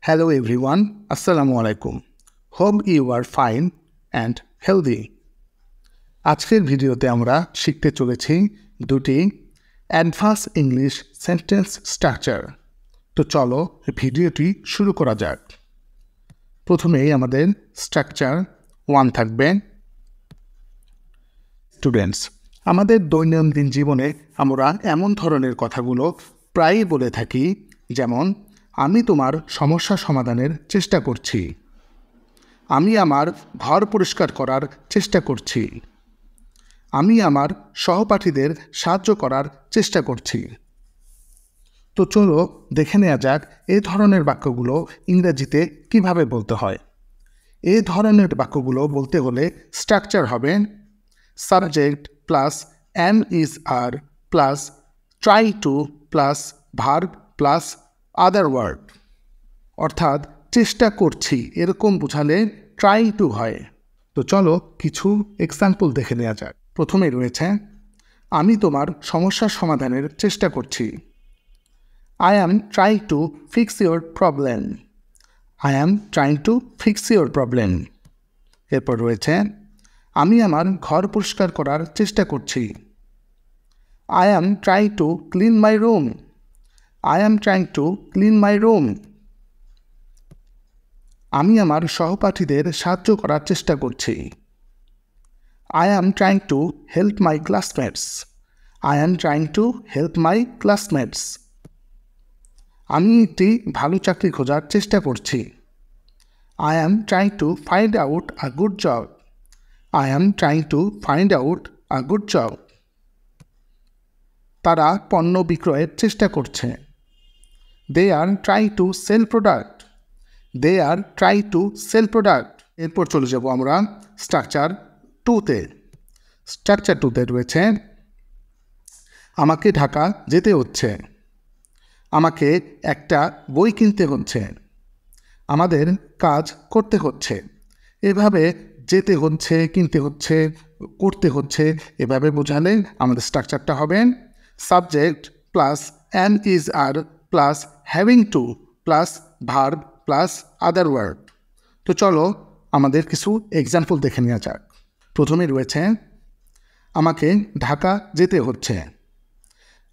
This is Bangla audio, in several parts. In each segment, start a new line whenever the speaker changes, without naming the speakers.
Hello everyone, Assalamu alaikum. Hope you are fine and healthy. আজকের ভিডিওতে আমরা শিখতে চলেছি দুটি অ্যাডভান্স ইংলিশ সেন্টেন্স স্ট্রাকচার। তো চলো ভিডিওটি শুরু করা যাক। প্রথমেই আমাদের স্ট্রাকচার 1 থাকবে। স্টুডেন্টস, আমাদের দৈনন্দিন জীবনে আমরা এমন ধরনের কথাগুলো প্রায়ই বলে থাকি, যেমন আমি তোমার সমস্যা সমাধানের চেষ্টা করছি, আমি আমার ঘর পরিষ্কার করার চেষ্টা করছি, আমি আমার সহপাঠীদের সাহায্য করার চেষ্টা করছি। তো চলো দেখে নেওয়া যাক এই ধরনের বাক্যগুলো ইংরেজিতে কিভাবে বলতে হয়। এই ধরনের বাক্যগুলো বলতে হলে স্ট্রাকচার হবে subject plus am is are plus try to plus verb plus other word, অর্থাৎ চেষ্টা করছি এরকম বোঝালে ট্রাই টু হয়। তো চলো কিছু এক্সাম্পল দেখে নেওয়া যাক। প্রথমে রয়েছে আমি তোমার সমস্যার সমাধানের চেষ্টা করছি, I am trying to fix your problem. I am trying to fix your problem. এরপর রয়েছে আমি আমার ঘর পরিষ্কার করার চেষ্টা করছি, I am trying to clean my room. I am trying to clean my room. আমি আমার সহপাঠীদের সাহায্য করার চেষ্টা করছি, I am trying to help my classmates. I am trying to help my classmates. আমি একটি ভালো চাকরি খোঁজার চেষ্টা করছি, I am trying to find out a good job. I am trying to find out a good job. তারা পণ্য বিক্রয়ের চেষ্টা করছে, They are trying to sell product. They are trying to sell product. এরপর চলে যাব আমরা স্ট্রাকচার 2-তে। স্ট্রাকচার 2-তে রয়েছে আমাকে ঢাকা যেতে হচ্ছে, আমাকে একটা বই কিনতে হচ্ছে, আমাদের কাজ করতে হচ্ছে। এভাবে যেতে হচ্ছে, কিনতে হচ্ছে, করতে হচ্ছে, এভাবে বোঝালে আমাদের স্ট্রাকচারটা হবে subject plus am is are plus having to plus verb plus other word. তো চলো আমাদের কিছু এক্সাম্পল দেখে নেওয়া যাক। প্রথমে রয়েছে আমাকে ঢাকা যেতে হচ্ছে,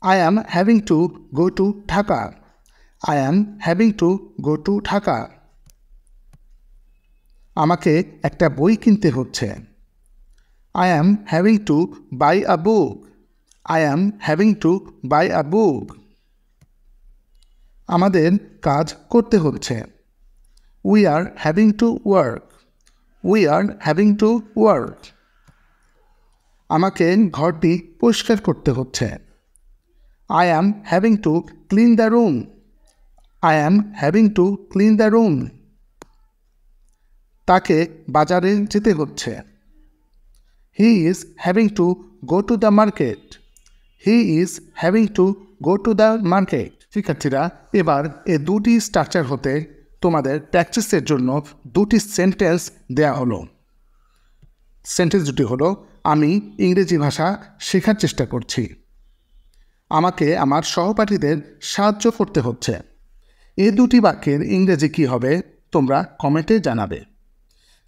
I am having to go to Dhaka. I am having to go to Dhaka. আমাকে একটা বই কিনতে হচ্ছে, I am having to buy a book. I am having to buy a book. আমাদের কাজ করতে হচ্ছে, We are having to work. We are having to work. আমাকে ঘরটি পরিষ্কার করতে হচ্ছে, I am having to clean the room. I am having to clean the room. তাকে বাজারে যেতে হচ্ছে, He is having to go to the market. He is having to go to the market. শিক্ষার্থীরা, এবার এই দুটি স্ট্রাকচার হতে তোমাদের প্র্যাকটিসের জন্য দুটি সেন্টেন্স দেয়া হলো। সেন্টেন্স দুটি হলো আমি ইংরেজি ভাষা শেখার চেষ্টা করছি, আমাকে আমার সহপাঠীদের সাহায্য করতে হচ্ছে। এই দুটি বাক্যের ইংরেজি কী হবে তোমরা কমেন্টে জানাবে।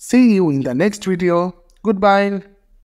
See you in the next video. Goodbye.